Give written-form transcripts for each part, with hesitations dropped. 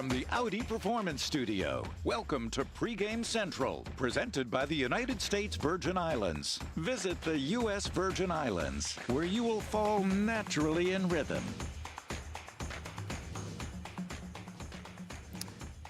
From the Audi Performance Studio, welcome to Pregame Central, presented by the United States Virgin Islands. Visit the U.S. Virgin Islands, where you will fall naturally in rhythm.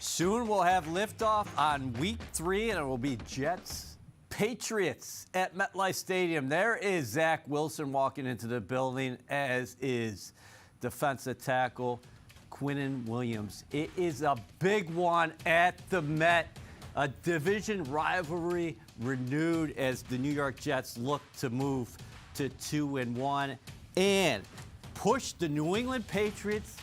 Soon we'll have liftoff on week 3, and it will be Jets Patriots at MetLife Stadium. There is Zach Wilson walking into the building, as is defensive tackle Quinnen Williams. It is a big one at the Met. A division rivalry renewed as the New York Jets look to move to 2-1 and push the New England Patriots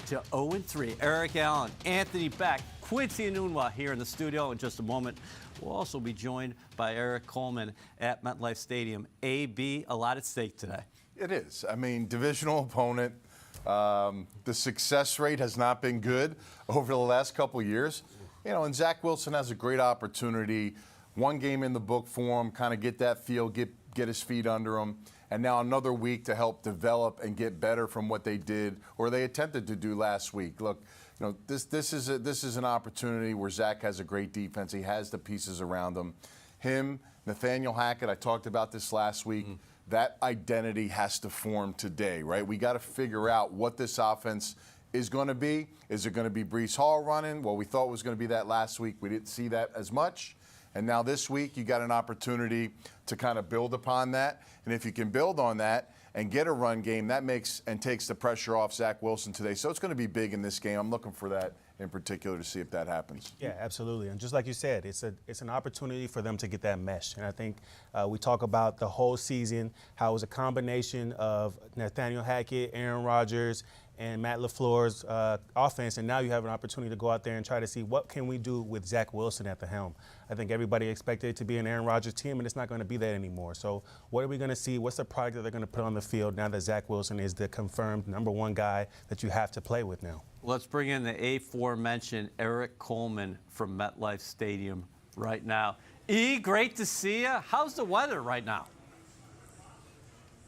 to 0-3. Eric Allen, Anthony Beck, Quincy Enunwa here in the studio in just a moment. We'll also be joined by Eric Coleman at MetLife Stadium. AB, a lot at stake today. It is. I mean, divisional opponent. The success rate has not been good over the last couple of years. You know, and Zach Wilson has a great opportunity. One game in the book for him, kind of get that feel, get his feet under him. And now another week to help develop and get better from what they did or they attempted to do last week. Look, you know, this is an opportunity where Zach has a great defense. He has the pieces around him. Him, Nathaniel Hackett, I talked about this last week. That identity has to form today, right? We got to figure out what this offense is going to be. Is it going to be Breece Hall running? Well, we thought it was going to be that last week. We didn't see that as much. And now this week, you got an opportunity to kind of build upon that. And if you can build on that and get a run game, that makes and takes the pressure off Zach Wilson today. So it's going to be big in this game. I'm looking for that in particular to see if that happens. Yeah, absolutely. And just like you said, it's an opportunity for them to get that mesh. And I think we talk about the whole season, how it was a combination of Nathaniel Hackett, Aaron Rodgers, and Matt LaFleur's offense, and now you have an opportunity to go out there and try to see what can we do with Zach Wilson at the helm. I think everybody expected it to be an Aaron Rodgers team, and it's not going to be that anymore. So what are we going to see? What's the product that they're going to put on the field now that Zach Wilson is the confirmed #1 guy that you have to play with now? Let's bring in the aforementioned Eric Coleman from MetLife Stadium right now. E, great to see you. How's the weather right now?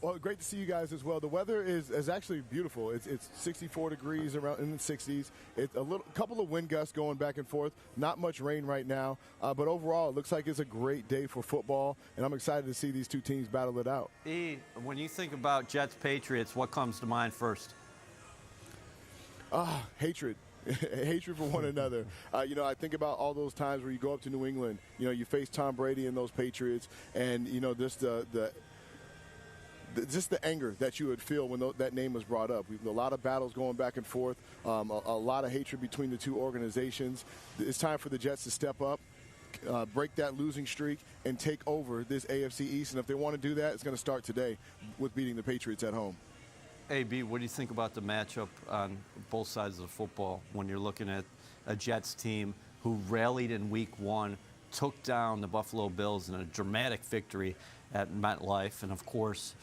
Well, great to see you guys as well. The weather is actually beautiful. It's 64 degrees around in the 60s. It's a couple of wind gusts going back and forth. Not much rain right now, but overall it looks like it's a great day for football, and I'm excited to see these two teams battle it out. E, when you think about Jets Patriots, what comes to mind first? Hatred. Hatred for one another. You know, I think about all those times where you go up to New England. You know, you face Tom Brady and those Patriots, and you know just the anger that you would feel when that name was brought up. A lot of battles going back and forth, a lot of hatred between the two organizations. It's time for the Jets to step up, break that losing streak, and take over this AFC East. And if they want to do that, it's going to start today with beating the Patriots at home. AB, what do you think about the matchup on both sides of the football when you're looking at a Jets team who rallied in week 1, took down the Buffalo Bills in a dramatic victory at MetLife, and of course,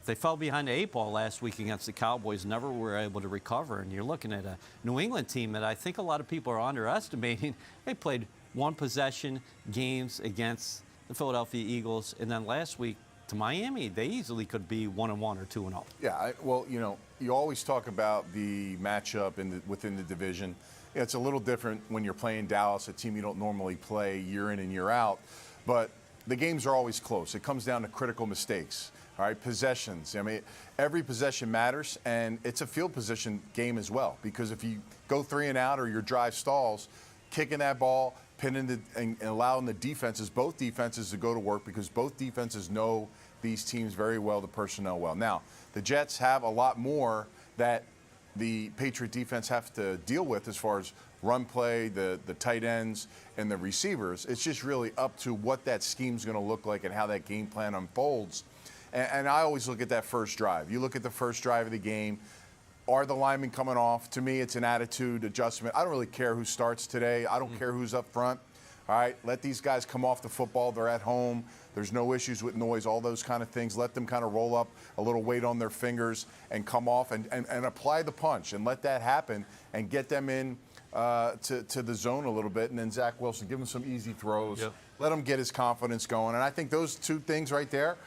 they fell behind the 8 ball last week against the Cowboys, never were able to recover. And you're looking at a New England team that I think a lot of people are underestimating. They played one-possession games against the Philadelphia Eagles, and then last week to Miami, they easily could be 1-1 or 2-0. Yeah, well, you know, you always talk about the matchup within the division. It's a little different when you're playing Dallas, a team you don't normally play year in and year out. But the games are always close. It comes down to critical mistakes. All right, possessions. I mean, every possession matters, and it's a field position game as well. Because if you go 3 and out or your drive stalls, kicking that ball, pinning and allowing the defenses, both defenses, to go to work, because both defenses know these teams very well, the personnel well. Now, the Jets have a lot more that the Patriot defense have to deal with as far as run play, the tight ends, and the receivers. It's just really up to what that scheme's going to look like and how that game plan unfolds. And I always look at that first drive. You look at the first drive of the game. Are the linemen coming off? To me, it's an attitude adjustment. I don't really care who starts today. I don't care who's up front. All right, let these guys come off the football. They're at home. There's no issues with noise, all those kind of things. Let them kind of roll up a little weight on their fingers and come off and apply the punch and let that happen and get them in to the zone a little bit. And then Zach Wilson, give him some easy throws. Yep. Let him get his confidence going. And I think those two things right there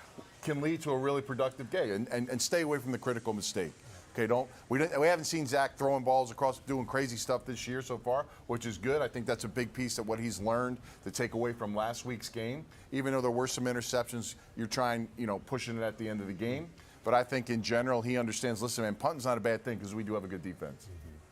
can lead to a really productive game and stay away from the critical mistake. Okay, we haven't seen Zach throwing balls across, doing crazy stuff this year so far, which is good. I think that's a big piece of what he's learned to take away from last week's game. Even though there were some interceptions, you're trying, pushing it at the end of the game. But I think in general, he understands, listen, man, punting's not a bad thing because we do have a good defense.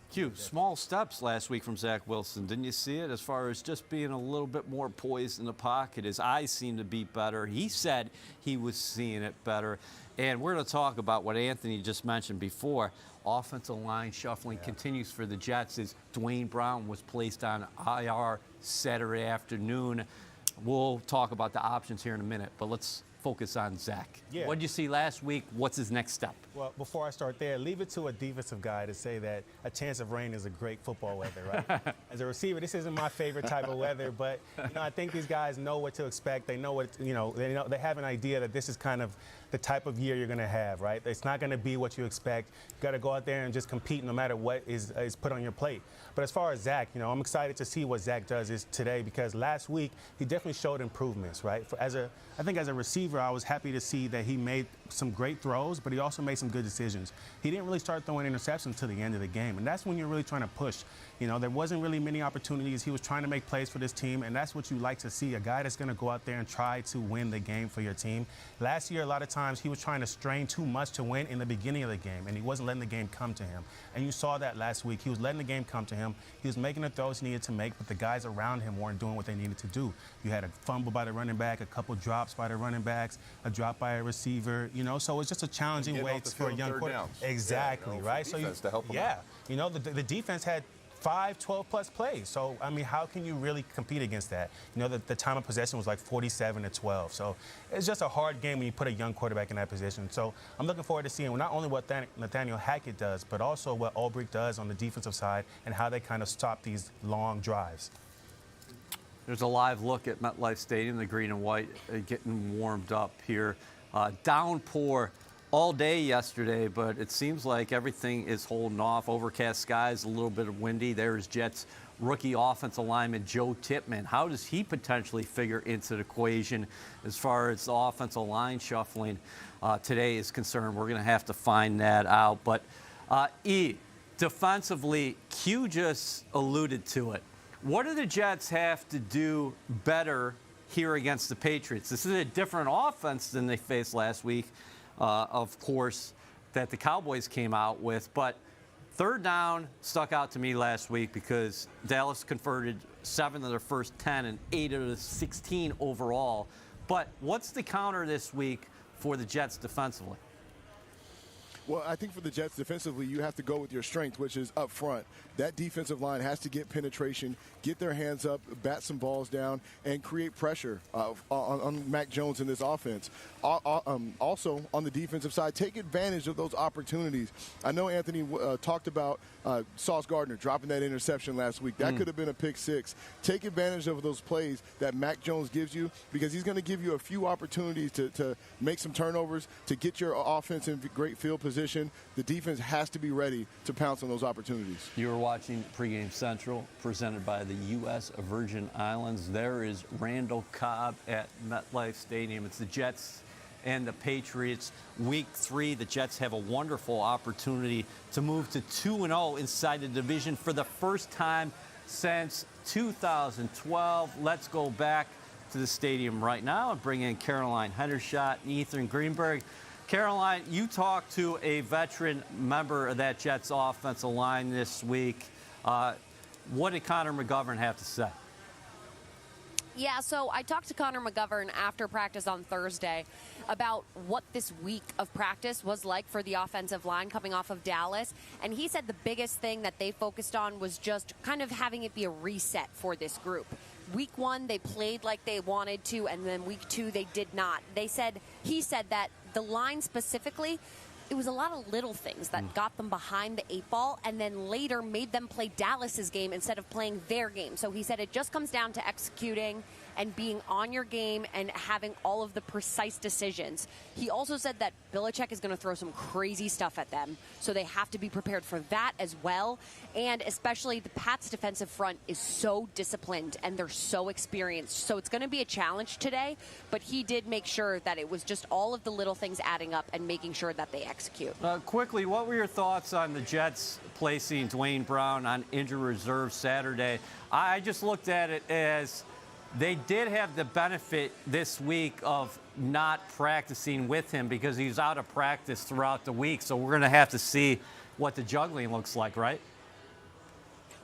Q, small steps last week from Zach Wilson. Didn't you see it as far as just being a little bit more poised in the pocket? His eyes seemed to be better. He said he was seeing it better. And we're going to talk about what Anthony just mentioned before. Offensive line shuffling continues for the Jets as Dwayne Brown was placed on IR Saturday afternoon. We'll talk about the options here in a minute, but let's focus on Zach. Yeah. What did you see last week? What's his next step? Well, before I start there, leave it to a defensive guy to say that a chance of rain is a great football weather, right? As a receiver, this isn't my favorite type of weather, but I think these guys know what to expect. They know what, they have an idea that this is kind of the type of year you're going to have, right? It's not going to be what you expect. You got to go out there and just compete no matter what is put on your plate. But as far as Zach, I'm excited to see what Zach does today because last week he definitely showed improvements, right? I think as a receiver, I was happy to see that he made some great throws, but he also made some good decisions. He didn't really start throwing interceptions until the end of the game, and that's when you're really trying to push. There wasn't really many opportunities. He was trying to make plays for this team, and that's what you like to see, a guy that's going to go out there and try to win the game for your team. Last year, a lot of times, he was trying to strain too much to win in the beginning of the game, and he wasn't letting the game come to him. And you saw that last week. He was letting the game come to him. He was making the throws he needed to make, but the guys around him weren't doing what they needed to do. You had a fumble by the running back, a couple drops by the running backs, a drop by a receiver, so it's just a challenging way for a young quarterback. Exactly, right? So to help him out. The defense had 5 12-plus plays. So, how can you really compete against that? The time of possession was like 47-12. So it's just a hard game when you put a young quarterback in that position. So I'm looking forward to seeing not only what Nathaniel Hackett does, but also what Ulbrich does on the defensive side and how they kind of stop these long drives. There's a live look at MetLife Stadium, the green and white getting warmed up here. Downpour all day yesterday, but it seems like everything is holding off. Overcast skies, a little bit of windy. There's Jets rookie offensive lineman Joe Tippmann. How does he potentially figure into the equation as far as the offensive line shuffling today is concerned? We're going to have to find that out. But defensively, Q just alluded to it. What do the Jets have to do better here against the Patriots? This is a different offense than they faced last week. Of course, that the Cowboys came out with. But third down stuck out to me last week because Dallas converted 7 of their first 10 and 8 of the 16 overall. But what's the counter this week for the Jets defensively? Well, I think for the Jets defensively, you have to go with your strength, which is up front. That defensive line has to get penetration, get their hands up, bat some balls down, and create pressure on Mac Jones in this offense. Also, on the defensive side, take advantage of those opportunities. I know Anthony talked about Sauce Gardner dropping that interception last week. That could have been a pick six. Take advantage of those plays that Mac Jones gives you because he's going to give you a few opportunities to make some turnovers, to get your offense in great field position. The defense has to be ready to pounce on those opportunities. You were watching Pregame Central, presented by the U.S. Virgin Islands. There is Randall Cobb at MetLife Stadium. It's the Jets and the Patriots. Week 3, the Jets have a wonderful opportunity to move to 2-0 inside the division for the first time since 2012. Let's go back to the stadium right now and bring in Caroline Hendershot and Ethan Greenberg. Caroline, you talked to a veteran member of that Jets offensive line this week. What did Connor McGovern have to say? Yeah, so I talked to Connor McGovern after practice on Thursday about what this week of practice was like for the offensive line coming off of Dallas. And he said the biggest thing that they focused on was just kind of having it be a reset for this group. Week 1, they played like they wanted to, and then week 2, they did not. He said that the line specifically, it was a lot of little things that got them behind the 8 ball and then later made them play Dallas's game instead of playing their game. So he said it just comes down to executing and being on your game and having all of the precise decisions. He also said that Belichick is going to throw some crazy stuff at them, so they have to be prepared for that as well. And especially the Pats' defensive front is so disciplined and they're so experienced. So it's going to be a challenge today, but he did make sure that it was just all of the little things adding up and making sure that they execute. Quickly, what were your thoughts on the Jets placing Dwayne Brown on injury reserve Saturday? I just looked at it as they did have the benefit this week of not practicing with him because he's out of practice throughout the week. So we're going to have to see what the juggling looks like, right?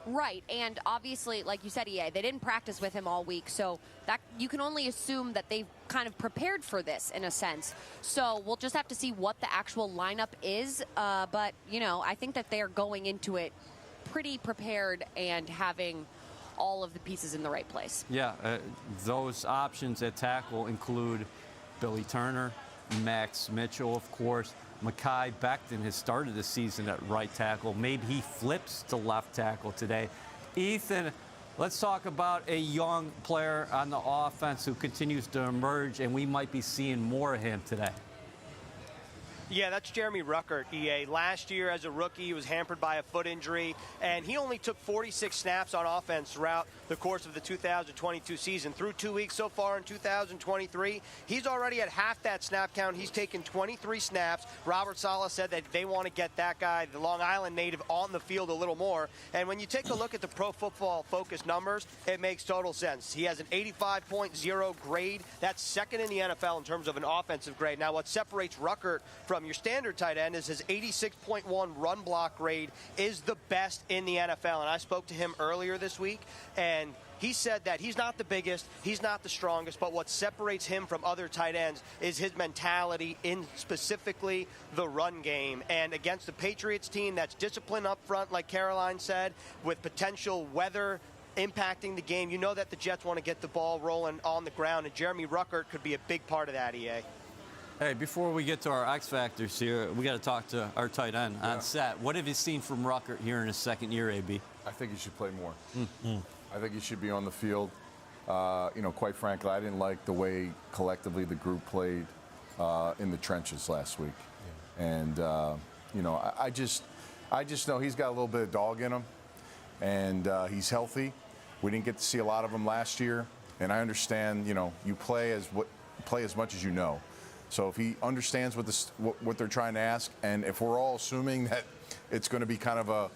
Right, and obviously, like you said, EA, they didn't practice with him all week, so that you can only assume that they've kind of prepared for this in a sense. So we'll just have to see what the actual lineup is, but, you know, I think that they are going into it pretty prepared and having all of the pieces in the right place. Yeah, those options at tackle include Billy Turner, Max Mitchell, of course. Mekhi Becton has started the season at right tackle. Maybe he flips to left tackle today. Ethan, let's talk about a young player on the offense who continues to emerge, and we might be seeing more of him today. Yeah, that's Jeremy Ruckert, EA. Last year as a rookie, he was hampered by a foot injury, and he only took 46 snaps on offense throughout the course of the 2022 season. Through 2 weeks so far in 2023, he's already at half that snap count. He's taken 23 snaps. Robert Saleh said that they want to get that guy, the Long Island native, on the field a little more. And when you take a look at the Pro Football Focus numbers, it makes total sense. He has an 85.0 grade. That's second in the NFL in terms of an offensive grade. Now, what separates Ruckert from your standard tight end is his 86.1 run block grade is the best in the NFL. And I spoke to him earlier this week, and he said that he's not the biggest, he's not the strongest, but what separates him from other tight ends is his mentality in specifically the run game. And against the Patriots team that's disciplined up front, like Caroline said, with potential weather impacting the game, you know that the Jets want to get the ball rolling on the ground, and Jeremy Ruckert could be a big part of that, EA. Hey, before we get to our X Factors here, we got to talk to our tight end on set. What have you seen from Ruckert here in his second year, AB? I think he should play more. I think he should be on the field. You know, quite frankly, I didn't like the way collectively the group played in the trenches last week. And, you know, I just know he's got a little bit of dog in him, and he's healthy. We didn't get to see a lot of him last year, and I understand, you know, you play as much as you know. So if he understands what they're trying to ask, and if we're all assuming that it's going to be kind of a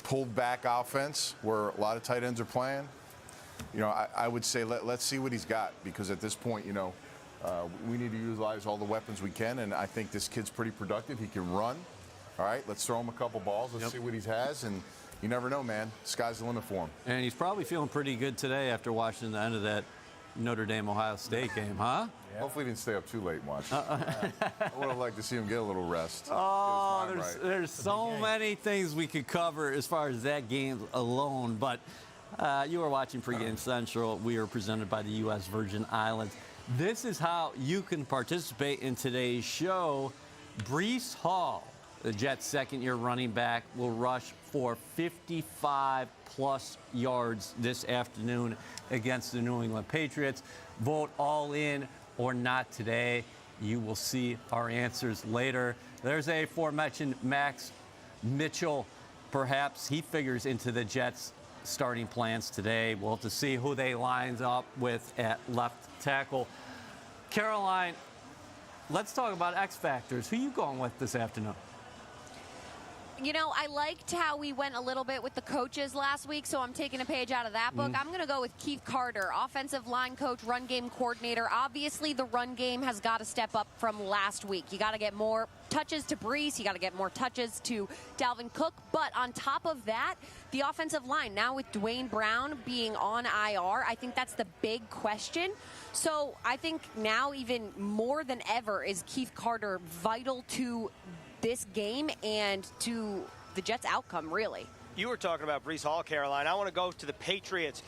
pulled back offense where a lot of tight ends are playing, you know, I would say let's see what he's got, because at this point, you know, we need to utilize all the weapons we can, and I think this kid's pretty productive. He can run. All right, let's throw him a couple balls. Let's see what he has, and you never know, man. Sky's the limit for him. And he's probably feeling pretty good today after watching the end of that Notre Dame-Ohio State game, huh? Yeah. Hopefully he didn't stay up too late and watch it. I would have liked to see him get a little rest. Oh, there's so many things we could cover as far as that game alone, but you are watching Pregame Central. We are presented by the U.S. Virgin Islands. This is how you can participate in today's show. Breece Hall, the Jets' second-year running back, will rush for 55-plus yards this afternoon against the New England Patriots. Vote all in or not today. You will see our answers later. There's a aforementioned Max Mitchell. Perhaps he figures into the Jets' starting plans today. We'll have to see who they line up with at left tackle. Caroline, let's talk about X Factors. Who are you going with this afternoon? You know, I liked how we went a little bit with the coaches last week, so I'm taking a page out of that book. I'm going to go with Keith Carter, offensive line coach, run game coordinator. Obviously, the run game has got to step up from last week. You got to get more touches to Breece. You got to get more touches to Dalvin Cook. But on top of that, the offensive line, now with Dwayne Brown being on IR, I think that's the big question. So I think now even more than ever is Keith Carter vital to this game and to the Jets' outcome, really. You were talking about Breece Hall, Caroline. I want to go to the Patriots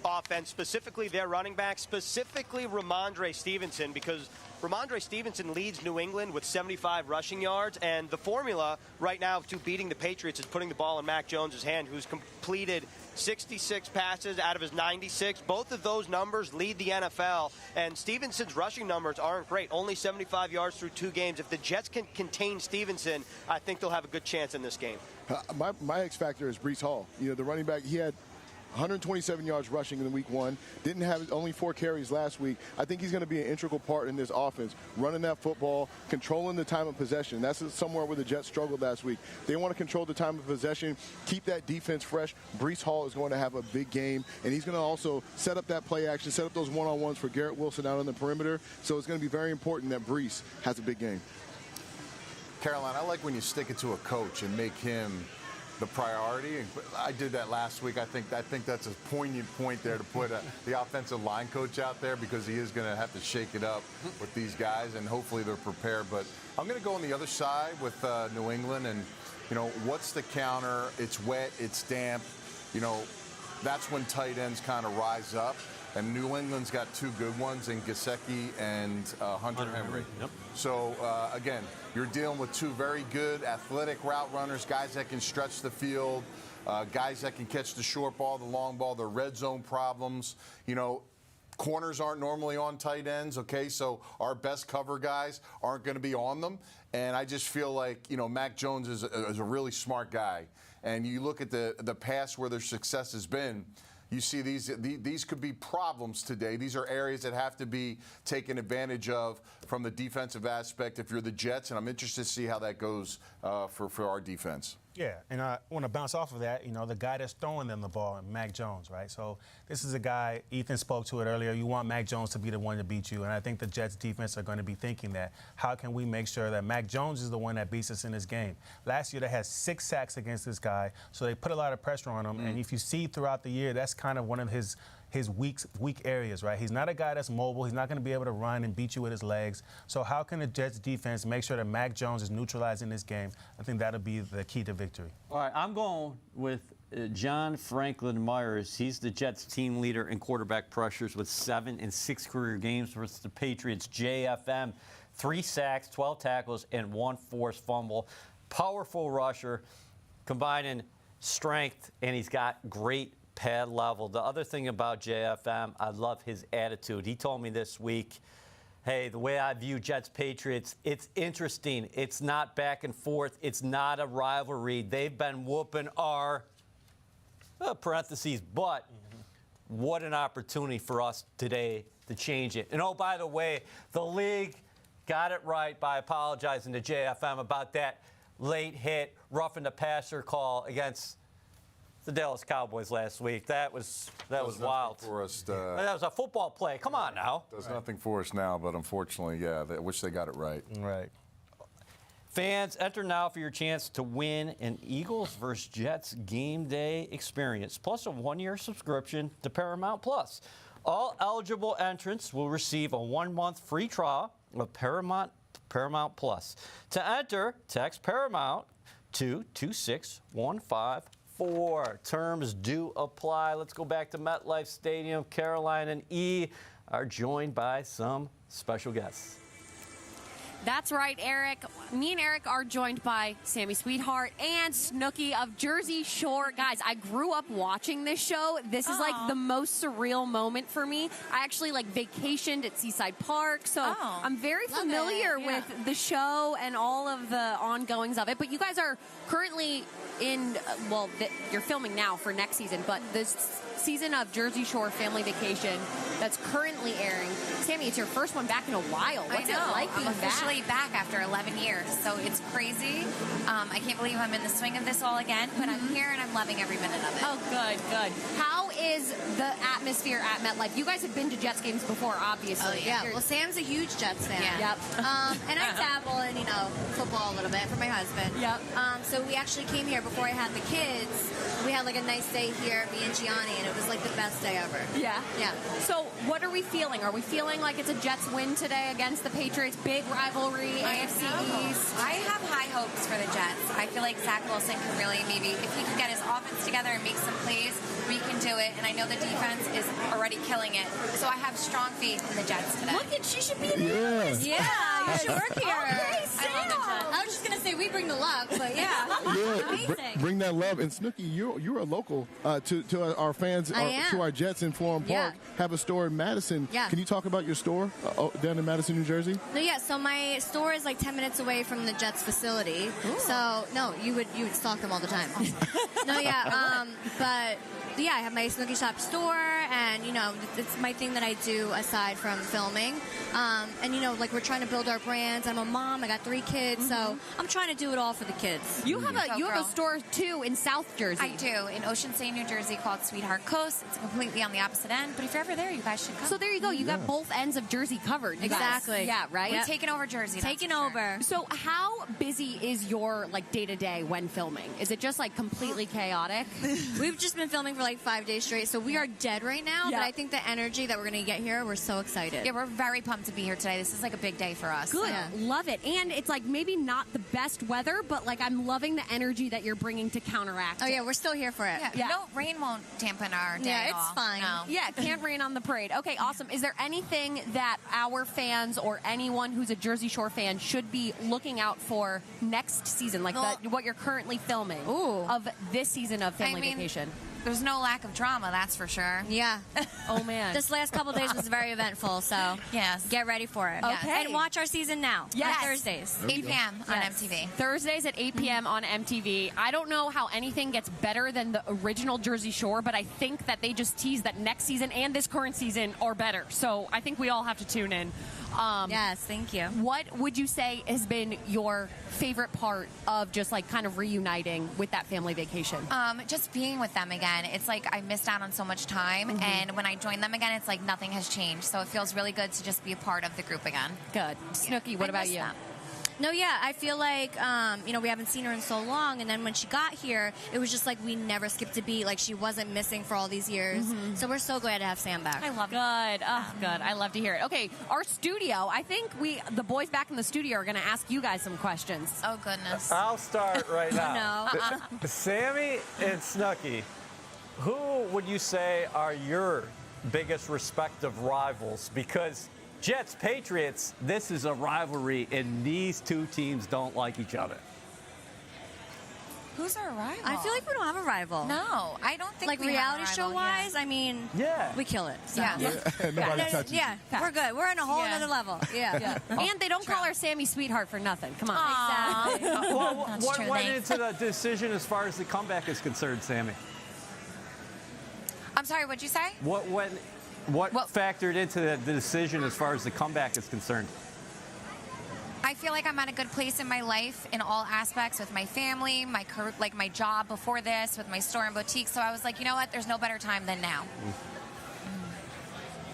offense, specifically their running back, specifically Ramondre Stevenson, because Ramondre Stevenson leads New England with 75 rushing yards, and the formula right now to beating the Patriots is putting the ball in Mac Jones' hand, who's completed 66 passes out of his 96. Both of those numbers lead the NFL. And Stevenson's rushing numbers aren't great. Only 75 yards through 2 games. If the Jets can contain Stevenson, I think they'll have a good chance in this game. My X factor is Breece Hall. The running back, he had 127 yards rushing in week 1. Didn't have only 4 carries last week. I think he's going to be an integral part in this offense, running that football, controlling the time of possession. That's somewhere where the Jets struggled last week. They want to control the time of possession, keep that defense fresh. Breece Hall is going to have a big game, and he's going to also set up that play action, set up those one-on-ones for Garrett Wilson out on the perimeter. So it's going to be very important that Breece has a big game. Caroline, I like when you stick it to a coach and make him the priority. I did that last week. I think that's a poignant point there to put the offensive line coach out there, because he is going to have to shake it up with these guys, and hopefully they're prepared. But I'm going to go on the other side with New England, and what's the counter? It's wet, it's damp. That's when tight ends kind of rise up. And New England's got 2 good ones in Gesicki and Hunter Henry. Yep. So, again, you're dealing with 2 very good athletic route runners, guys that can stretch the field, guys that can catch the short ball, the long ball, the red zone problems. Corners aren't normally on tight ends, okay? So our best cover guys aren't going to be on them. And I just feel like, Mac Jones is a really smart guy. And you look at the past where their success has been, you see these could be problems today. These are areas that have to be taken advantage of from the defensive aspect if you're the Jets, and I'm interested to see how that goes for our defense. Yeah, and I want to bounce off of that. The guy that's throwing them the ball, Mac Jones, right? So this is a guy, Ethan spoke to it earlier, you want Mac Jones to be the one to beat you, and I think the Jets defense are going to be thinking that. How can we make sure that Mac Jones is the one that beats us in this game? Last year they had 6 sacks against this guy, so they put a lot of pressure on him, and if you see throughout the year, that's kind of one of his weak areas, right? He's not a guy that's mobile. He's not going to be able to run and beat you with his legs. So how can the Jets defense make sure that Mac Jones is neutralizing this game? I think that'll be the key to victory. All right, I'm going with John Franklin Myers. He's the Jets team leader in quarterback pressures with 7 in 6 career games versus the Patriots. JFM, 3 sacks, 12 tackles, and 1 forced fumble. Powerful rusher, combining strength, and he's got great pad level. The other thing about JFM, I love his attitude. He told me this week, hey, the way I view Jets-Patriots, it's interesting. It's not back and forth. It's not a rivalry. They've been whooping our, parentheses, but what an opportunity for us today to change it. And, oh, by the way, the league got it right by apologizing to JFM about that late hit, roughing the passer call against the Dallas Cowboys last week. That was wild. For us, that was a football play. Come on now. Does nothing for us now, but unfortunately, yeah, I wish they got it right. Right. Fans, enter now for your chance to win an Eagles versus Jets game day experience, plus a 1-year subscription to Paramount Plus. All eligible entrants will receive a 1-month free trial of Paramount Plus. To enter, text Paramount to 26154. Terms do apply. Let's go back to MetLife Stadium. Caroline and E are joined by some special guests. That's right, Eric. Me and Eric are joined by Sammy Sweetheart and Snooki of Jersey Shore. Guys, I grew up watching this show. This is like the most surreal moment for me. I actually vacationed at Seaside Park, so I'm very familiar with the show and all of the ongoings of it. But you guys are currently in, you're filming now for next season, but this season of Jersey Shore Family Vacation that's currently airing. Sammy, it's your first one back in a while. What's it like being I'm officially back after 11 years, so it's crazy. I can't believe I'm in the swing of this all again, but I'm here and I'm loving every minute of it. Oh, good. How is the atmosphere at MetLife? You guys have been to Jets games before, obviously. Oh, yeah. Well, Sam's a huge Jets fan. Yeah. Yep. And I dabble in, football a little bit for my husband. Yep. So we actually came here before I had the kids. We had a nice day here, me and Gianni, and it was the best day ever. Yeah. Yeah. So what are we feeling? Are we feeling like it's a Jets win today against the Patriots? Big rivalry, AFC East. I have high hopes for the Jets. I feel like Zach Wilson can really if he can get his offense together and make some plays, we can do it. And I know the defense is already killing it. So I have strong faith in the Jets today. Look, she should be there. Yeah. You should work here. Okay, I love the Jets. I was just going to say we bring the love, but yeah. Amazing. Bring that love. And Snooki, you're a local to our fans, to our Jets in Florham Park. Have a store in Madison. Yeah. Can you talk about your store down in Madison, New Jersey? No, yeah. So my store is like 10 minutes away from the Jets facility. Ooh. So no, you would stalk them all the time. No, yeah. But yeah, I have my Snooki Shop store, and it's my thing that I do aside from filming. And like we're trying to build our brands. I'm a mom. I got 3 kids, so I'm trying to do it all for the kids. You have a store too in South Jersey. I do, in Ocean City, New Jersey, called Sweetheart Coast. It's completely on the opposite end, but if you're ever there, you guys should come. So there you go. You got both ends of Jersey covered. You Exactly. guys. Yeah, right? We're taking over Jersey. Taking over. So how busy is your day-to-day when filming? Is it just completely chaotic? We've just been filming for 5 days straight, so we are dead right now, but I think the energy that we're going to get here, we're so excited. Yeah, we're very pumped to be here today. This is a big day for us. Good. Yeah. Love it. And it's maybe not the best weather, but I'm loving the energy that you're bringing to counteract. Oh yeah, we're still here for it. Yeah. No, rain won't dampen our day Yeah, at it's all. fine. No. Yeah, can't rain on the parade. Okay, awesome. Is there anything that our fans or anyone who's a Jersey Shore fan should be looking out for next season, what you're currently filming of this season of Family Vacation? There's no lack of drama, that's for sure. Yeah. Oh, man. This last couple days was very eventful, so yes, get ready for it. Okay. And watch our season now. Yes. On Thursdays. 8 p.m. on MTV. Thursdays at 8 p.m. on MTV. I don't know how anything gets better than the original Jersey Shore, but I think that they just tease that next season and this current season are better. So I think we all have to tune in. Yes, thank you. What would you say has been your favorite part of just kind of reuniting with that family vacation? Just being with them again. It's I missed out on so much time, and when I joined them again, it's nothing has changed. So it feels really good to just be a part of the group again. Good. Snooki, what about you? Them. No, yeah, I feel we haven't seen her in so long, and then when she got here, it was just we never skipped a beat. She wasn't missing for all these years. So we're so glad to have Sam back. I love it. Good. Oh, good. I love to hear it. Okay, our studio, I think the boys back in the studio are going to ask you guys some questions. Oh, goodness. I'll start right now. No. Sammy and Snooki, who would you say are your biggest respective rivals? Because Jets, Patriots, this is a rivalry, and these two teams don't like each other. Who's our rival? I feel we don't have a rival. No, I don't think we reality have a show rival, wise, yeah. we kill it. So. Yeah. Nobody touches Yeah, we're good. We're on a whole other level. Yeah. And they don't call her Sammy Sweetheart for nothing. Come on. Exactly. Well, what true. went into the decision as far as the comeback is concerned, Sammy? I'm sorry, what'd you say? What factored into the decision as far as the comeback is concerned? I feel I'm at a good place in my life in all aspects with my family, my career, my job before this, with my store and boutique. So I was you know what? There's no better time than now.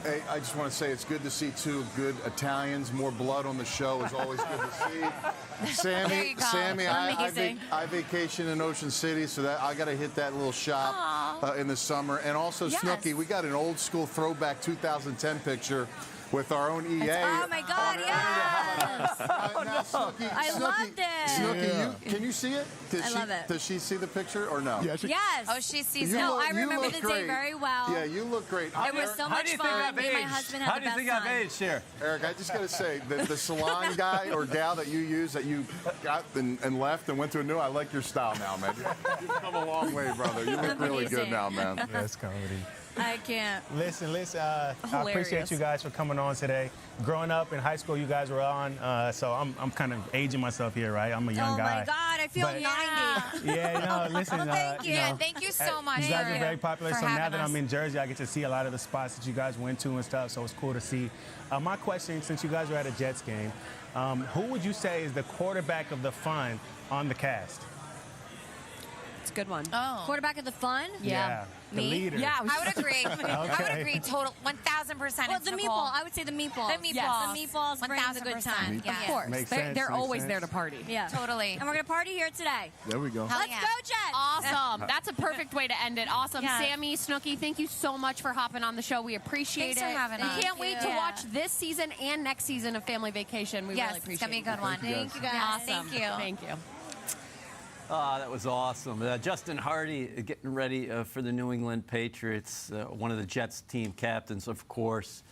Hey, I just want to say it's good to see 2 good Italians. More blood on the show is always good to see. There you go. Sammy, I vacation in Ocean City, so that I got to hit that little shop in the summer. And also, Yes. Snooki, we got an old school throwback 2010 picture with our own EA. Oh my God! Yes. Snooki, I loved it. Snooki, can you see it? I love it. Does she see the picture or no? Yeah, Yes. Oh, she sees You it. look- I remember look the day great. very well. Yeah, you look great. It was so much fun. Me and my husband had How the do you best think I've time. aged here? Eric, I just got to say, the salon guy or gal that you use, that you got and left and went to a new, I like your style now, man. You've come a long way, brother. You look really good Amazing. now, man. That's comedy. I can't. Listen, I Hilarious. appreciate you guys for coming on today. Growing up in high school, you guys were on, so I'm kind of aging myself here, right? I'm a young guy. Oh my God, I feel But- 90. Yeah, no, listen. Thank you. Yeah, thank you so much. You guys for- are very popular, for so now having that us. I'm in Jersey, I get to see a lot of the spots that you guys went to and stuff, so it's cool to see. My question, since you guys were at a Jets game, who would you say is the quarterback of the fun on the cast? It's a good one. Oh. Quarterback of the fun? Yeah. The Me? leader. Yeah, I would agree. I would Okay. agree. Total 1,000%. Well, It's the Nicole. meatball. I would say the meatballs. The meatballs. Yes. The meatballs bring the good 1000%. time. Yeah. Of course. Makes They're, sense, they're makes always sense. there to party. Yeah. Totally. And we're going to party here today. There we go. Hell Let's yeah. go, Jets! Awesome. That's a perfect way to end it. Awesome. Yeah. Sammy, Snooki, thank you so much for hopping on the show. We appreciate Thanks it. for having we us. can't wait to Yeah. watch this season and next season of Family Vacation. We Yes, really it's appreciate going to be a good one. Thank you, guys. Awesome. Thank you. Thank you. That was awesome. Justin Hardy getting ready for the New England Patriots, one of the Jets team captains, of course.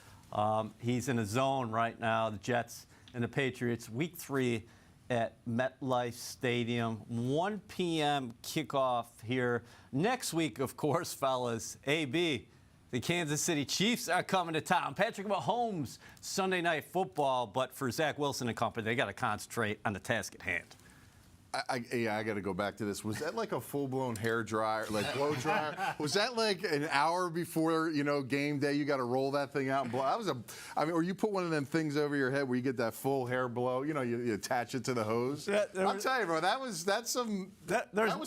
He's in a zone right now. The Jets and the Patriots, Week 3 at MetLife Stadium. 1 p.m. kickoff here. Next week, of course, fellas, AB, the Kansas City Chiefs are coming to town. Patrick Mahomes, Sunday Night Football. But for Zach Wilson and company, they got to concentrate on the task at hand. I got to go back to this. Was that like a full-blown hair dryer, like blow dryer? Was that like an hour before, game day? You got to roll that thing out and blow. Or you put one of them things over your head where you get that full hair blow. You attach it to the hose. I'm telling you, bro, that was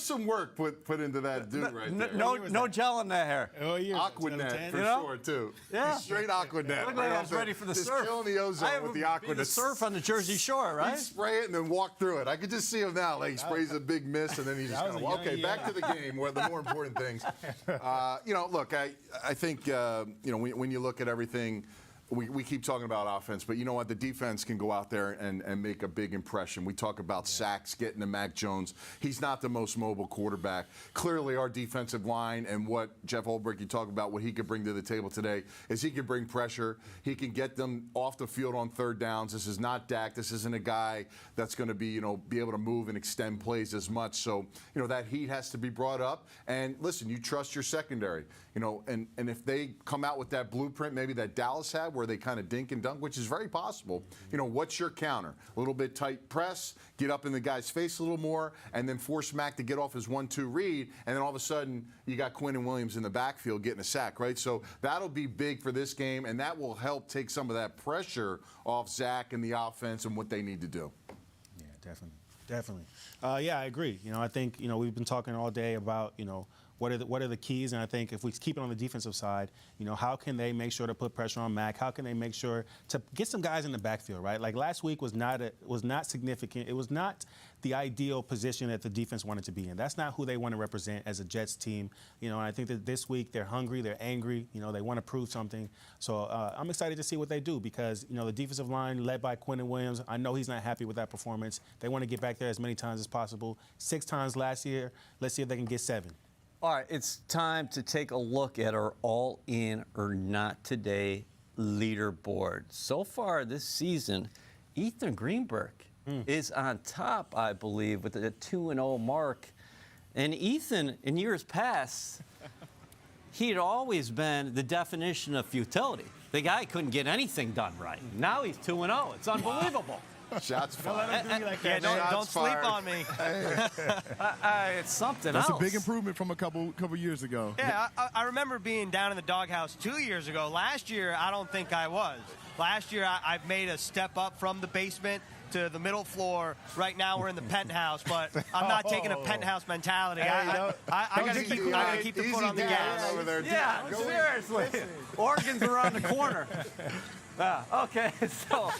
some work put into that dude right there. No gel in that hair. Aquanet for sure too. Yeah, straight Aquanet. Looked like I was ready for the surf. Just killing the ozone with the Aquanet. The surf on the Jersey Shore, right? He'd spray it and then walk through it. I could just see him now. Like he sprays a big mist and then he just kind of, okay, back to the game where the more important things. Look, I think, when you look at everything, we keep talking about offense, but you know what? The defense can go out there and make a big impression. We talk about sacks, getting to Mac Jones. He's not the most mobile quarterback. Clearly, our defensive line and what Jeff Holbrook, you talk about, what he could bring to the table today is he can bring pressure. He can get them off the field on third downs. This is not Dak. This isn't a guy that's going to be able to move and extend plays as much. So, that heat has to be brought up. And listen, you trust your secondary. And if they come out with that blueprint, maybe that Dallas had, where they kind of dink and dunk, which is very possible. What's your counter? A little bit tight press, get up in the guy's face a little more, and then force Mac to get off his 1-2 read, and then all of a sudden you got Quinnen Williams in the backfield getting a sack, right? So that'll be big for this game, and that will help take some of that pressure off Zach and the offense and what they need to do. Yeah, definitely. I agree. I think we've been talking all day about what are the keys? And I think if we keep it on the defensive side, how can they make sure to put pressure on Mac? How can they make sure to get some guys in the backfield, right? Like last week was not significant. It was not the ideal position that the defense wanted to be in. That's not who they want to represent as a Jets team. And I think that this week they're hungry, they're angry. They want to prove something. So I'm excited to see what they do because the defensive line led by Quinnen Williams. I know he's not happy with that performance. They want to get back there as many times as possible. 6 times last year. Let's see if they can get 7. All right, it's time to take a look at our all in or not today leaderboard. So far this season, Ethan Greenberg is on top, I believe, with a 2-0 mark. And Ethan, in years past, he'd always been the definition of futility. The guy couldn't get anything done right. Now he's 2-0. It's unbelievable. Shots fired. Don't sleep on me. It's something else. That's a big improvement from a couple years ago. Yeah, I remember being down in the doghouse 2 years ago. Last year, I don't think I was. Last year, I've made a step up from the basement to the middle floor. Right now, we're in the penthouse, but I'm not taking a penthouse mentality. I got to keep the foot on the gas. Over there. Yeah, seriously. Oregon's around the corner. Okay, so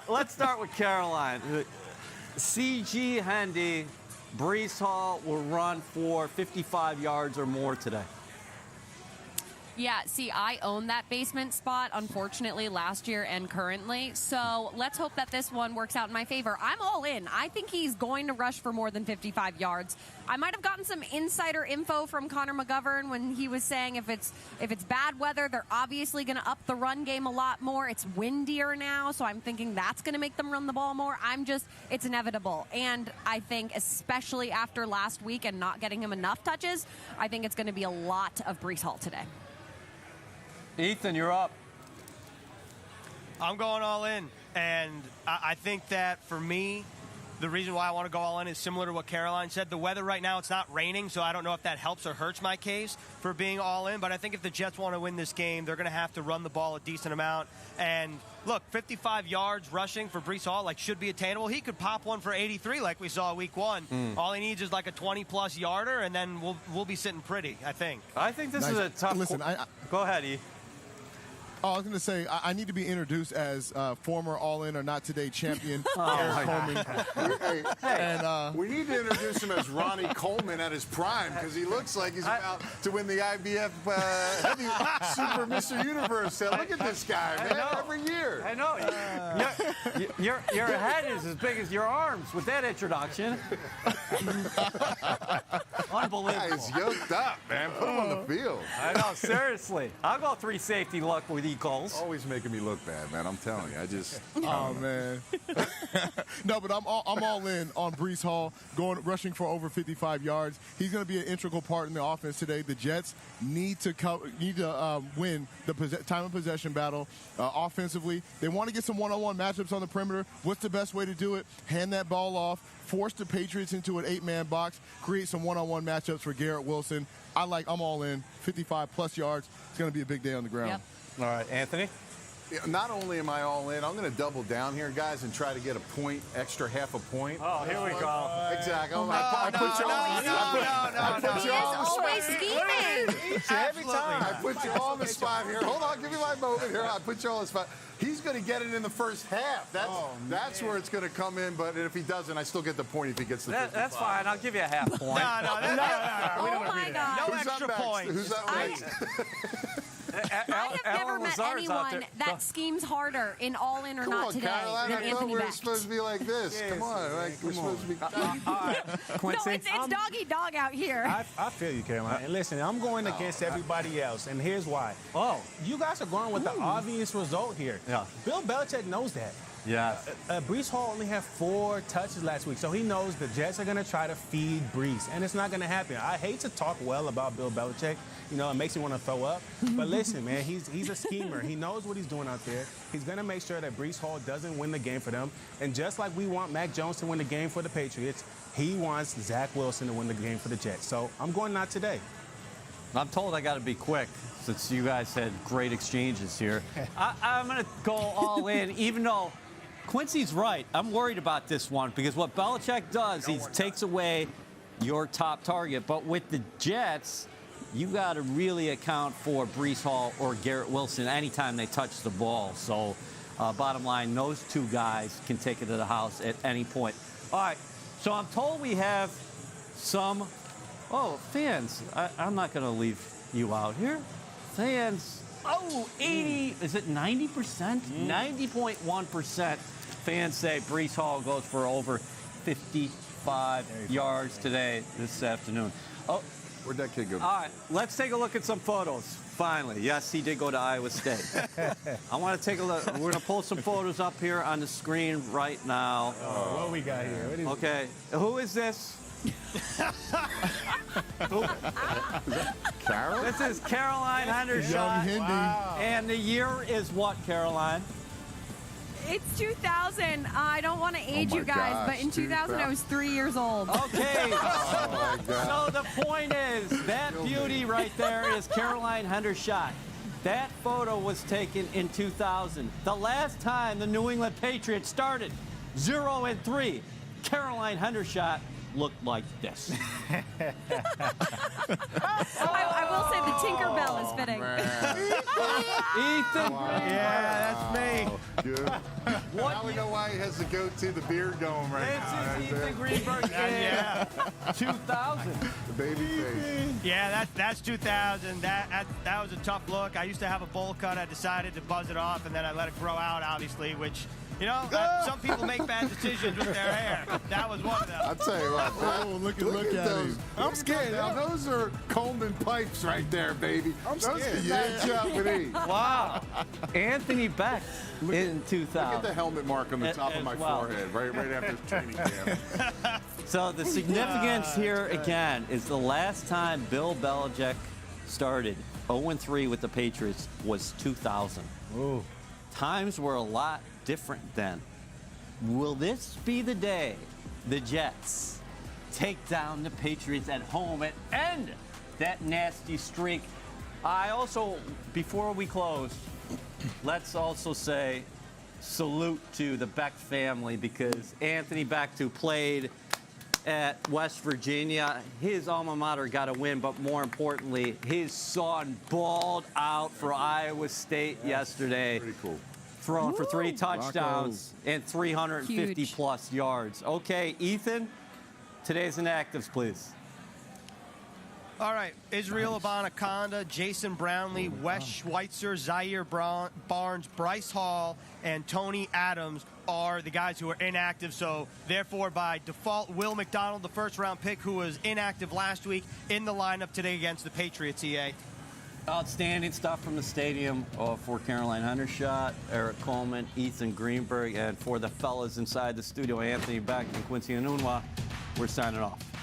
let's start with Caroline. C.G. Hendy, Breece Hall will run for 55 yards or more today. Yeah, see, I own that basement spot, unfortunately, last year and currently. So let's hope that this one works out in my favor. I'm all in. I think he's going to rush for more than 55 yards. I might have gotten some insider info from Connor McGovern when he was saying if it's bad weather, they're obviously going to up the run game a lot more. It's windier now, so I'm thinking that's going to make them run the ball more. It's inevitable. And I think especially after last week and not getting him enough touches, I think it's going to be a lot of Breece Hall today. Ethan, you're up. I'm going all in. And I think that for me, the reason why I want to go all in is similar to what Caroline said. The weather right now, it's not raining, so I don't know if that helps or hurts my case for being all in. But I think if the Jets want to win this game, they're going to have to run the ball a decent amount. And look, 55 yards rushing for Breece Hall should be attainable. He could pop one for 83 like we saw week 1. All he needs is like a 20-plus yarder, and then we'll be sitting pretty, I think. I think this is a tough. Listen, go ahead, E. Oh, I was going to say, I need to be introduced as former All-In or Not Today champion, Eric Coleman. We need to introduce him as Ronnie Coleman at his prime because he looks like he's about to win the IBF Heavy Super Mr. Universe. Look at this guy, man, every year. I know. Your head is as big as your arms with that introduction. Unbelievable. He's yoked up, man. Put him on the field. I know, seriously. I'll go 3 safety look with equals. Always making me look bad, man. I'm telling you. I just. Oh, man. No, but I'm all in on Breece Hall rushing for over 55 yards. He's going to be an integral part in the offense today. The Jets need to win the time of possession battle offensively. They want to get some one-on-one matchups on the perimeter. What's the best way to do it? Hand that ball off, force the Patriots into an 8-man box, create some one-on-one matchups for Garrett Wilson. I'm all in. 55-plus yards. It's going to be a big day on the ground. Yep. All right, Anthony? Not only am I all in, I'm going to double down here, guys, and try to get a point, extra half a point. Oh, here we go. Exactly. I put you on. Always scheming. Every time. I put you on the spot here. Hold on, give me my moment here. I put you on the spot. He's going to get it in the first half. That's where it's going to come in. But if he doesn't, I still get the point if he gets the 55. That's fine. I'll give you a half point. No, Oh, my God. No extra points. Who's that next? I have never met anyone that schemes harder in all in or Come not on, today Caroline. than I thought Anthony we were Becht. supposed to be like this. Come on. We're supposed to be. Quincy? No, it's dog eat dog out here. I feel you, Caroline. And listen, I'm going against everybody else, and here's why. Oh. You guys are going with the obvious result here. Yeah. Bill Belichick knows that. Yeah. Breece Hall only had 4 touches last week, so he knows the Jets are going to try to feed Breece, and it's not going to happen. I hate to talk well about Bill Belichick. You know, it makes me want to throw up. But listen, man, he's a schemer. He knows what he's doing out there. He's going to make sure that Breece Hall doesn't win the game for them. And just like we want Mac Jones to win the game for the Patriots, he wants Zach Wilson to win the game for the Jets. So I'm going not today. I'm told I got to be quick since you guys had great exchanges here. I'm going to go all in, even though Quincy's right. I'm worried about this one because what Belichick does, he takes away your top target. But with the Jets, you got to really account for Breece Hall or Garrett Wilson anytime they touch the ball. So bottom line, those two guys can take it to the house at any point. All right, so I'm told we have some fans. I'm not going to leave you out here. Fans, 80, is it 90%? 90.1% fans say Breece Hall goes for over 55 yards today, this afternoon. Oh, Where'd that kid go? all right, let's take a look at some photos. Finally, yes, he did go to Iowa State. I want to take a look. We're going to pull some photos up here on the screen right now. What we got here? What is Okay, who is this? Carol? This is Caroline Hendershot. Hindi. Wow. And the year is what, Caroline? It's 2000. I don't want to age my you guys, gosh, but in 2000 I was 3 years old. Okay. Oh, my God. So the point is, that beauty right there is Caroline Hendershot. That photo was taken in 2000. The last time the New England Patriots started 0-3, Caroline Hendershot looked like this. I will say the Tinkerbell is fitting. Ethan. Yeah, that's me. Good. What Now we year- know why he has the goatee, the beard going right now. This is Ethan Greenberg in 2000. The baby face. Yeah, that's 2000. That was a tough look. I used to have a bowl cut. I decided to buzz it off, and then I let it grow out, obviously, which, you know, some people make bad decisions with their hair. That was one of them. I'll tell you what. Look at those. him. I'm scared. Now, those are Coleman pipes right there, baby. I'm those scared. can match up with E. Wow. Anthony Becht in 2000. Look at the helmet mark on the top of as my well. forehead, right after training camp. So the significance here again is the last time Bill Belichick started 0-3 with the Patriots was 2000. Ooh. Times were a lot different then. Will this be the day the Jets take down the Patriots at home and end that nasty streak? I also, before we close, let's also say salute to the Becht family because Anthony Becht, who played at West Virginia, his alma mater got a win, but more importantly, his son balled out for Iowa State yesterday, Pretty cool. throwing for 3 touchdowns and 350 Huge. plus yards. Okay, Ethan, today's inactives, please. All right, Israel Abanaconda, Jason Brownlee, Wes Schweitzer, Zaire Barnes, Bryce Hall, and Tony Adams are the guys who are inactive. So, therefore, by default, Will McDonald, the first-round pick who was inactive last week, in the lineup today against the Patriots, EA. Outstanding stuff from the stadium for Caroline Hendershot, Eric Coleman, Ethan Greenberg, and for the fellas inside the studio, Anthony Beck and Quincy Anunwa, we're signing off.